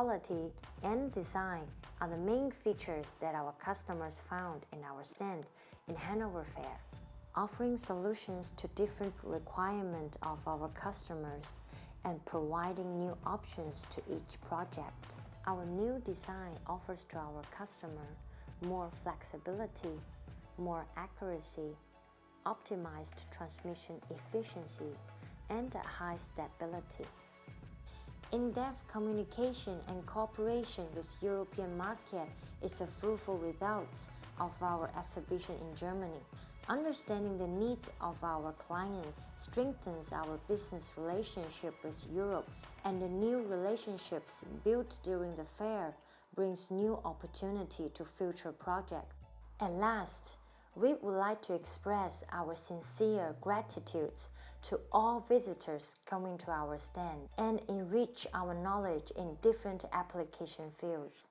quality, and design are the main features that our customers found in our stand in Hanover Fair. Offering solutions to different requirements of our customers and providing new options to each project. Our new design offers to our customer more flexibility, more accuracy, optimized transmission efficiency, and high stability. In-depth communication and cooperation with European market is a fruitful result of our exhibition in Germany. Understanding the needs of our client strengthens our business relationship with Europe, and the new relationships built during the fair brings new opportunity to future projects. At last, we would like to express our sincere gratitude to all visitors coming to our stand and enrich our knowledge in different application fields.